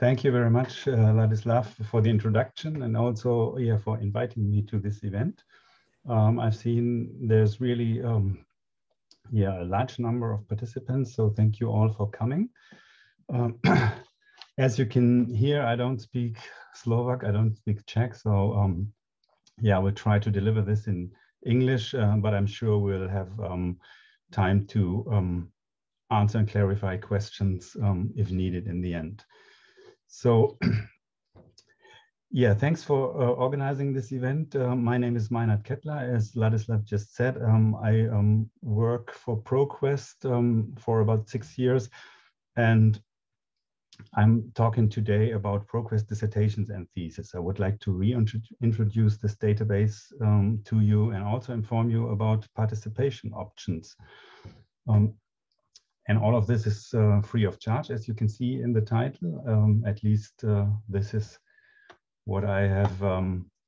Thank you very much, Ladislav, for the introduction and also for inviting me to this event. I've seen there's really a large number of participants, so thank you all for coming. As you can hear, I don't speak Slovak, I don't speak Czech, so we'll try to deliver this in English, but I'm sure we'll have time to answer and clarify questions if needed in the end. So, thanks for organizing this event. My name is Meinhard Kettler, as Ladislav just said. I work for ProQuest for about 6 years, and I'm talking today about ProQuest Dissertations and Theses. I would like to reintroduce this database to you and also inform you about participation options. And all of this is free of charge, as you can see in the title. At least this is what I have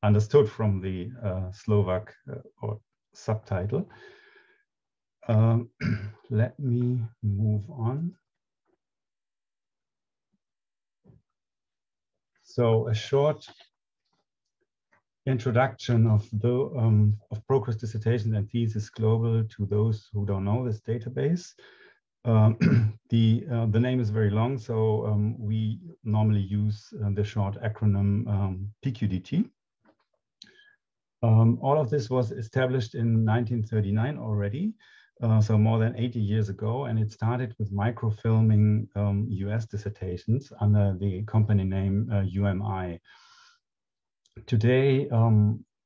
understood from the Slovak or subtitle. Let me move on. So a short introduction of ProQuest Dissertations and Theses Global to those who don't know this database. The name is very long, so we normally use the short acronym PQDT. All of this was established in 1939 already, so more than 80 years ago, and it started with microfilming US dissertations under the company name UMI. Today,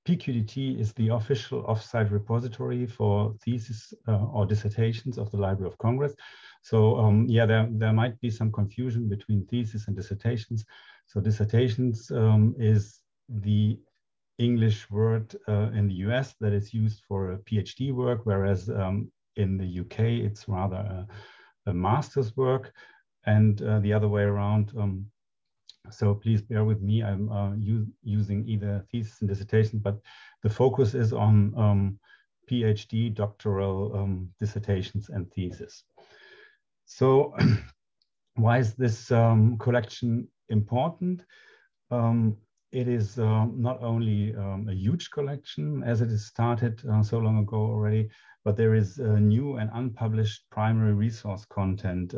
PQDT is the official offsite repository for theses or dissertations of the Library of Congress. So there might be some confusion between theses and dissertations. So dissertations is the English word in the US that is used for a PhD work, whereas in the UK it's rather a master's work, and the other way around. So please bear with me, I'm using either thesis and dissertation, but the focus is on PhD, doctoral dissertations and theses. So why is this collection important? It is not only a huge collection, as it is started so long ago already, but there is new and unpublished primary resource content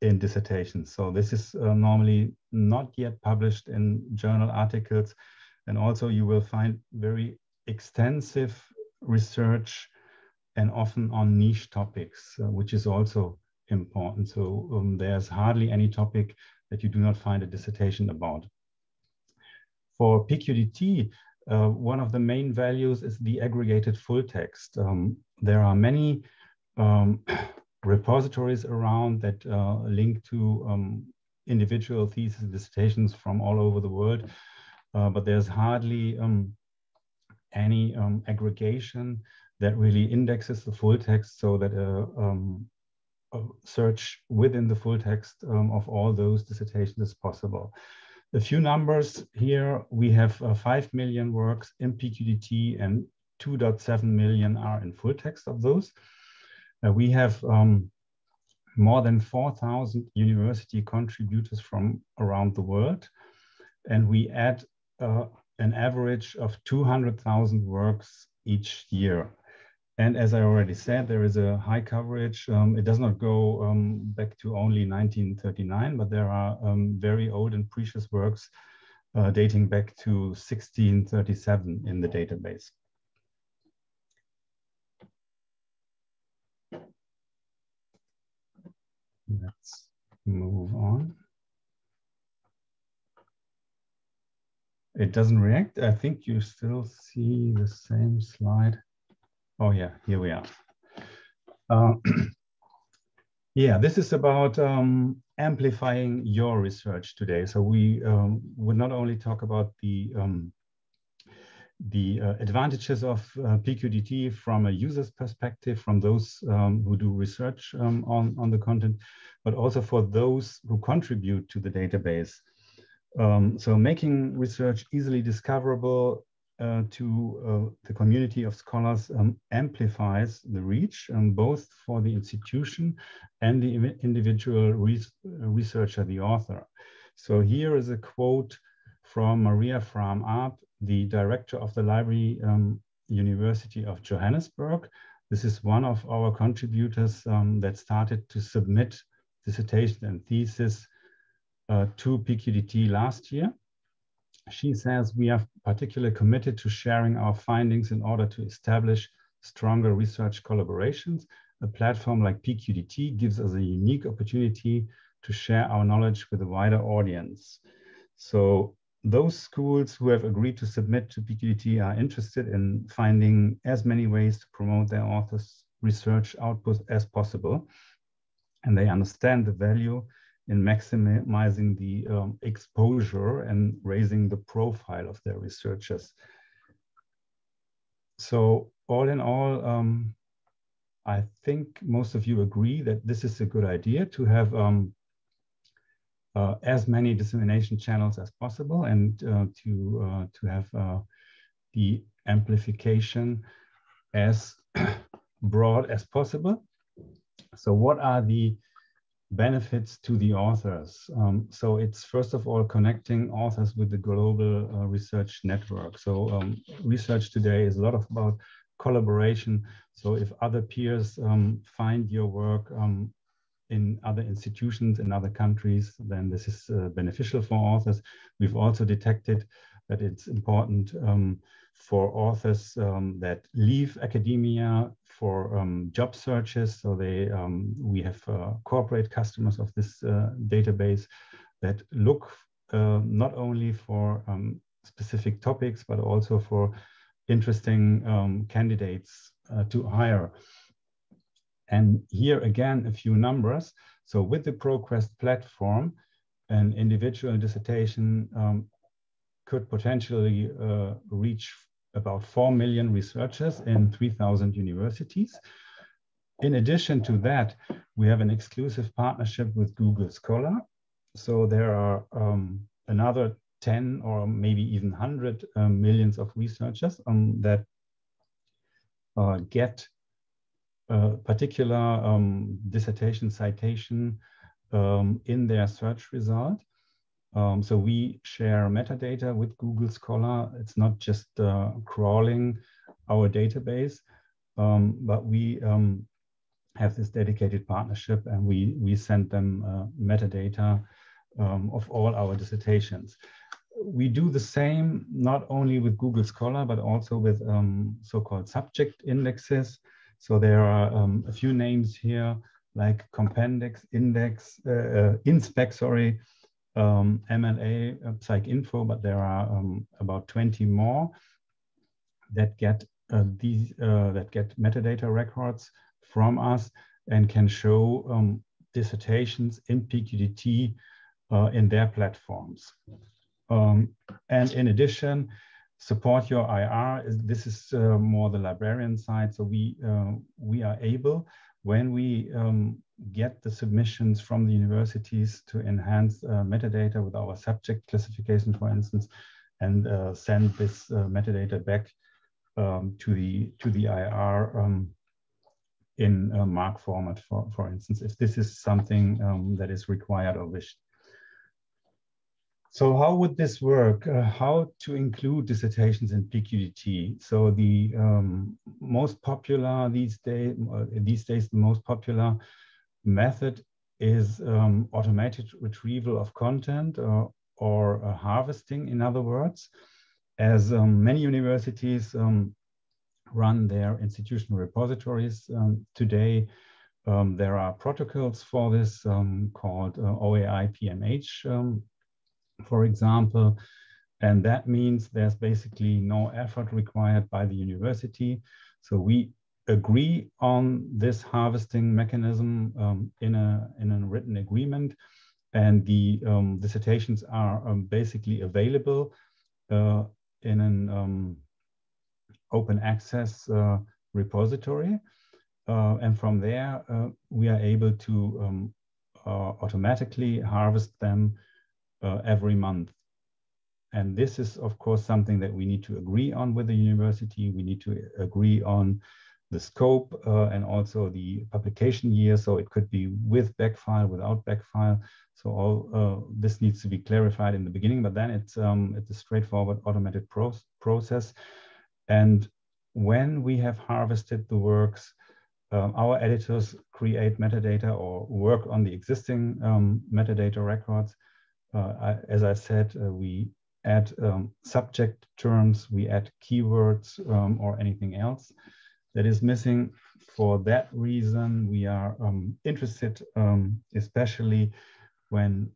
in dissertations. So this is normally not yet published in journal articles. And also you will find very extensive research and often on niche topics, which is also important. So there's hardly any topic that you do not find a dissertation about. For PQDT, one of the main values is the aggregated full text. There are many repositories around that link to individual theses and dissertations from all over the world, but there's hardly any aggregation that really indexes the full text so that a search within the full text of all those dissertations is possible. A few numbers here, we have 5 million works in PQDT and 2.7 million are in full text of those. We have more than 4,000 university contributors from around the world, and we add an average of 200,000 works each year. And as I already said, there is a high coverage. It does not go back to only 1939, but there are very old and precious works dating back to 1637 in the database. Let's move on. It doesn't react. I think you still see the same slide. Oh yeah, here we are. This is about amplifying your research today. So we would not only talk about the advantages of PQDT from a user's perspective, from those who do research on the content, but also for those who contribute to the database. So making research easily discoverable to the community of scholars amplifies the reach, both for the institution and the individual researcher, the author. So here is a quote from Maria Fram-Arp, the director of the Library University of Johannesburg. This is one of our contributors that started to submit dissertation and thesis to PQDT last year. She says, we are particularly committed to sharing our findings in order to establish stronger research collaborations. A platform like PQDT gives us a unique opportunity to share our knowledge with a wider audience. So those schools who have agreed to submit to PQDT are interested in finding as many ways to promote their authors' research output as possible. And they understand the value in maximizing the exposure and raising the profile of their researchers. So all in all, I think most of you agree that this is a good idea to have as many dissemination channels as possible and to have the amplification as broad as possible. So what are the benefits to the authors? So it's first of all connecting authors with the global research network. So research today is a lot about collaboration. So if other peers find your work in other institutions in other countries, then this is beneficial for authors. We've also detected that it's important for authors that leave academia for job searches. So we have corporate customers of this database that look not only for specific topics, but also for interesting candidates to hire. And here again, a few numbers. So with the ProQuest platform, an individual dissertation could potentially reach about 4 million researchers in 3,000 universities. In addition to that, we have an exclusive partnership with Google Scholar. So there are another 10 or maybe even 100 millions of researchers that get particular dissertation citation in their search result. So we share metadata with Google Scholar. It's not just crawling our database, but we have this dedicated partnership, and we send them metadata of all our dissertations. We do the same not only with Google Scholar, but also with so-called subject indexes. So there are a few names here like Compendex, Index, Inspec, sorry, MLA, PsycInfo, but there are about 20 more that get metadata records from us and can show dissertations in PQDT in their platforms. And in addition, support your IR. This is more the librarian side. So we are able, when we get the submissions from the universities, to enhance metadata with our subject classification, for instance, and send this metadata back to the IR in MARC format, for instance, if this is something that is required or wished. So how would this work? How to include dissertations in PQDT? So the most popular these days, the most popular method is automated retrieval of content or harvesting, in other words, as many universities run their institutional repositories. Today, there are protocols for this called OAI PMH, for example, and that means there's basically no effort required by the university. So we agree on this harvesting mechanism in a written agreement, and the dissertations are basically available in an open access repository, and from there we are able to automatically harvest them every month. And this is, of course, something that we need to agree on with the university. We need to agree on the scope and also the publication year. So it could be with backfile, without backfile. So all this needs to be clarified in the beginning, but then it's a straightforward automated process. And when we have harvested the works, our editors create metadata or work on the existing metadata records. As I said, we add subject terms, we add keywords or anything else that is missing. For that reason, we are interested, especially when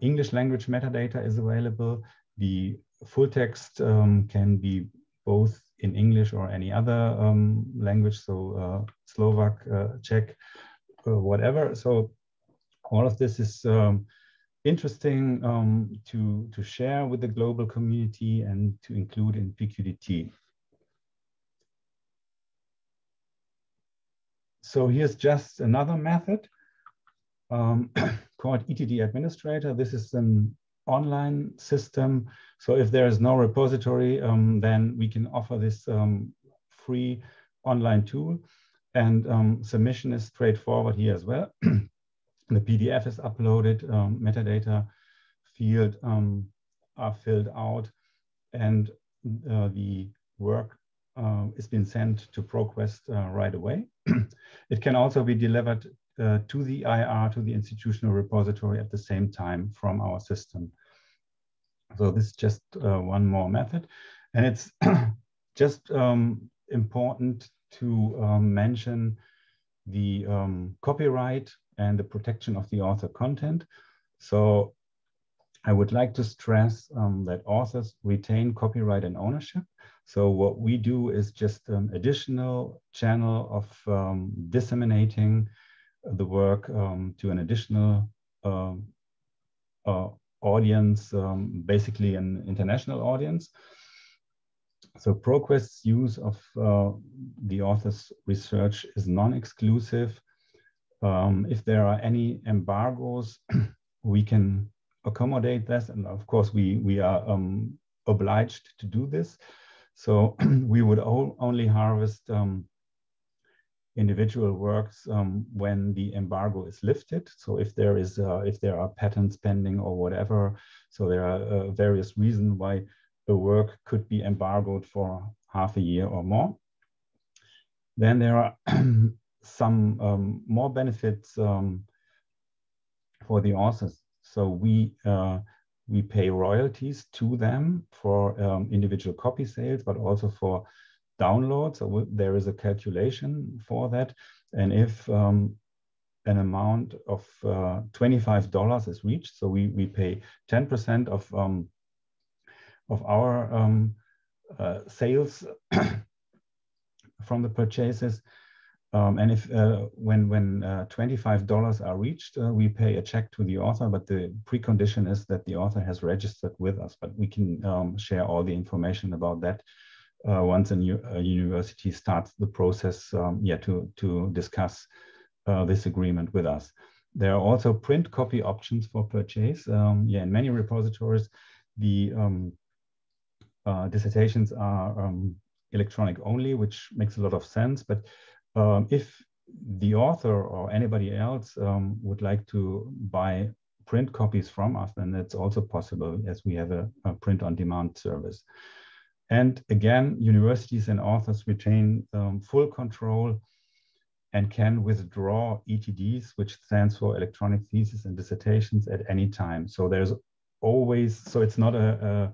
English language metadata is available. The full text can be both in English or any other language, so Slovak, Czech, whatever. So all of this is interesting to share with the global community and to include in PQDT. So here's just another method called ETD Administrator. This is an online system. So if there is no repository, then we can offer this free online tool. And submission is straightforward here as well. The PDF is uploaded, metadata field are filled out, and the work is being sent to ProQuest right away. It can also be delivered to the IR, to the institutional repository at the same time from our system. So this is just one more method. And it's just important to mention the copyright and the protection of the author content. So I would like to stress that authors retain copyright and ownership. So what we do is just an additional channel of disseminating the work to an additional audience, basically an international audience. So ProQuest's use of the author's research is non-exclusive. If there are any embargoes, we can accommodate this, and of course we are obliged to do this. So we would only harvest individual works when the embargo is lifted. So if there are patents pending or whatever, so there are various reasons why the work could be embargoed for half a year or more. Then there are some more benefits for the authors. So we pay royalties to them for individual copy sales, but also for downloads. So there is a calculation for that. And if an amount of $25 is reached, so we pay 10% of our sales from the purchases. And if when $25 are reached, we pay a check to the author, but the precondition is that the author has registered with us. But we can share all the information about that once a university starts the process to discuss this agreement with us. There are also print copy options for purchase. In many repositories, the dissertations are electronic only, which makes a lot of sense. But if the author or anybody else would like to buy print copies from us, then it's also possible, as we have a print-on-demand service. And again, universities and authors retain full control and can withdraw ETDs, which stands for electronic thesis and dissertations, at any time. So there's always, so it's not a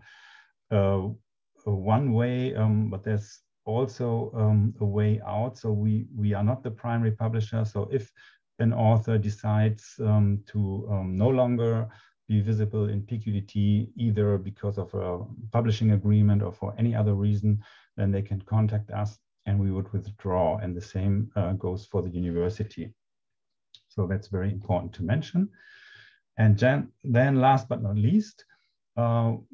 one way, but there's also a way out. So we are not the primary publisher. So if an author decides to no longer be visible in PQDT, either because of a publishing agreement or for any other reason, then they can contact us and we would withdraw. And the same goes for the university. So that's very important to mention. And then last but not least,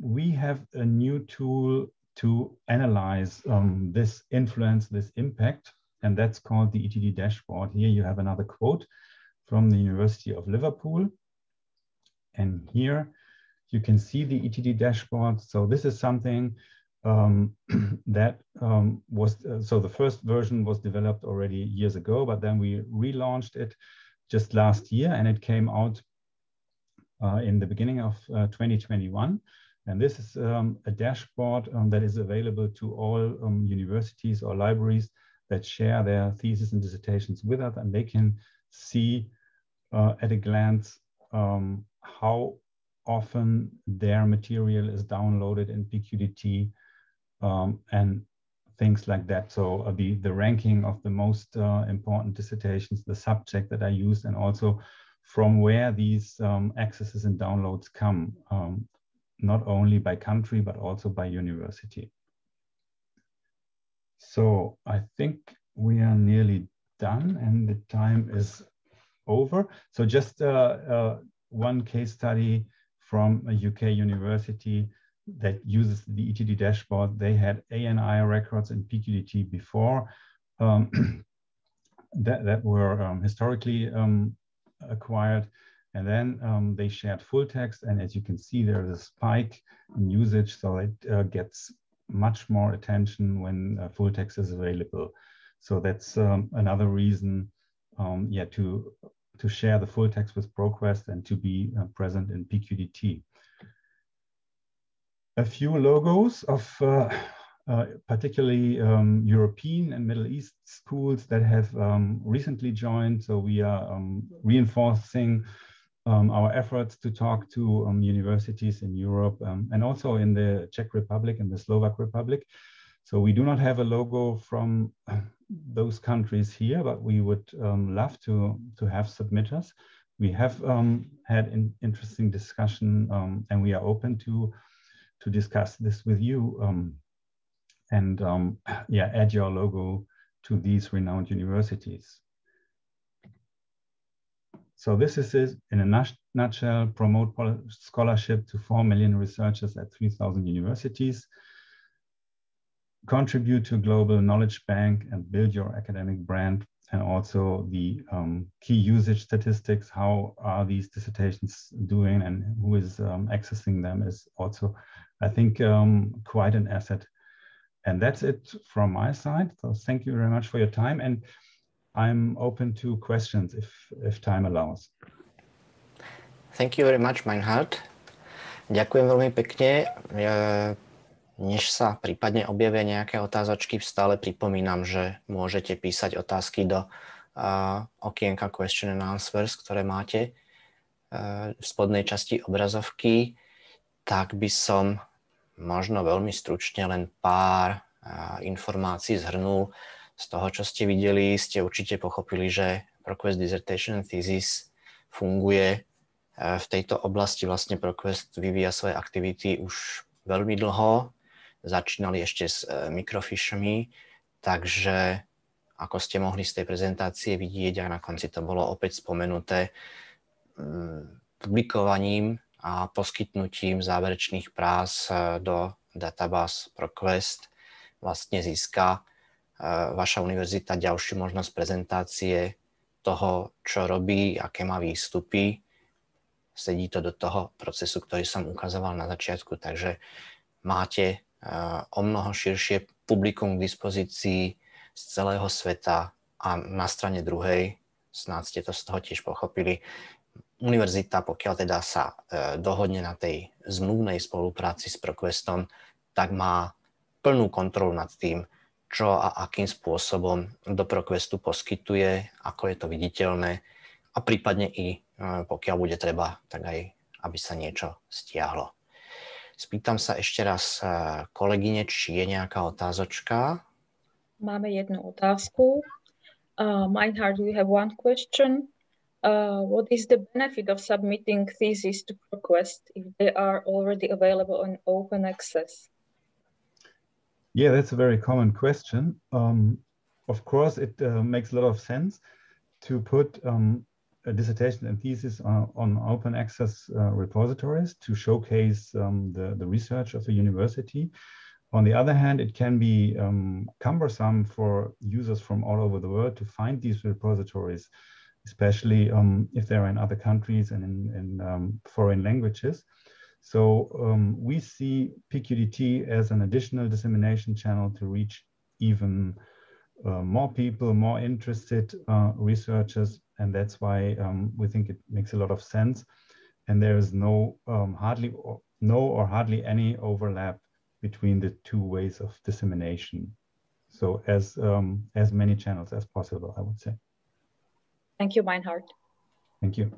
we have a new tool to analyze this influence, this impact, and that's called the ETD Dashboard. Here you have another quote from the University of Liverpool. And here you can see the ETD Dashboard. So this is something that was, so the first version was developed already years ago, but then we relaunched it just last year, and it came out in the beginning of 2021. And this is a dashboard that is available to all universities or libraries that share their thesis and dissertations with us, and they can see at a glance how often their material is downloaded in PQDT and things like that. So the ranking of the most important dissertations, the subject that I used, and also from where these accesses and downloads come, not only by country, but also by university. So I think we are nearly done and the time is over. So just one case study from a UK university that uses the ETD dashboard. They had ANI records in PQDT before that were historically acquired. And then they shared full text. And as you can see, there is a spike in usage. So it gets much more attention when full text is available. So that's another reason to share the full text with ProQuest and to be present in PQDT. A few logos of particularly European and Middle East schools that have recently joined. So we are reinforcing our efforts to talk to universities in Europe and also in the Czech Republic and the Slovak Republic. So we do not have a logo from those countries here, but we would love to have submitters. We have had an interesting discussion and we are open to discuss this with you and add your logo to these renowned universities. So this is it in a nutshell: promote scholarship to 4 million researchers at 3,000 universities, contribute to a global knowledge bank and build your academic brand, and also the key usage statistics. How are these dissertations doing and who is accessing them is also, I think, quite an asset. And that's it from my side. So thank you very much for your time. And I'm open to questions if time allows. Thank you very much, Meinhard. Ďakujem veľmi pekne. Než sa prípadne objavia nejaké otázočky, stále pripomínam, že môžete písať otázky do okienka Question and Answers, ktoré máte v spodnej časti obrazovky. Tak by som možno veľmi stručne len pár informácií zhrnul. Z toho, čo ste videli, ste určite pochopili, že ProQuest Dissertations Theses funguje v tejto oblasti. Vlastne ProQuest vyvíja svoje aktivity už veľmi dlho. Začínali ešte s mikrofishmi, takže ako ste mohli z tej prezentácie vidieť, a na konci to bolo opäť spomenuté, publikovaním a poskytnutím záverečných prác do databáz ProQuest vlastne získa vaša univerzita ďalšiu možnosť prezentácie toho, čo robí, aké má výstupy. Sedí to do toho procesu, ktorý som ukazoval na začiatku, takže máte o mnoho širšie publikum k dispozícii z celého sveta a na strane druhej, snáď ste to z toho tiež pochopili, univerzita, pokiaľ teda sa dohodne na tej zmluvnej spolupráci s ProQuestom, tak má plnú kontrolu nad tým, čo a akým spôsobom do ProQuestu poskytuje, ako je to viditeľné a prípadne i pokiaľ bude treba, tak aj aby sa niečo stiahlo. Spýtam sa ešte raz kolegyne, či je nejaká otázočka. Máme jednu otázku. Meinhard, we have one question. What is the benefit of submitting theses to ProQuest if they are already available in open access? Yeah, that's a very common question. Of course, it makes a lot of sense to put a dissertation and thesis on open access repositories to showcase the research of a university. On the other hand, it can be cumbersome for users from all over the world to find these repositories, especially if they're in other countries and in foreign languages. So we see PQDT as an additional dissemination channel to reach even more people, more interested researchers, and that's why we think it makes a lot of sense. And there is hardly any overlap between the two ways of dissemination. So as many channels as possible, I would say. Thank you, Meinhard. Thank you.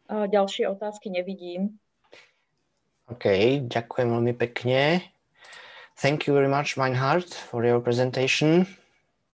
Ďalšie otázky nevidím. OK, ďakujem veľmi pekne. Thank you very much, Meinhard, for your presentation.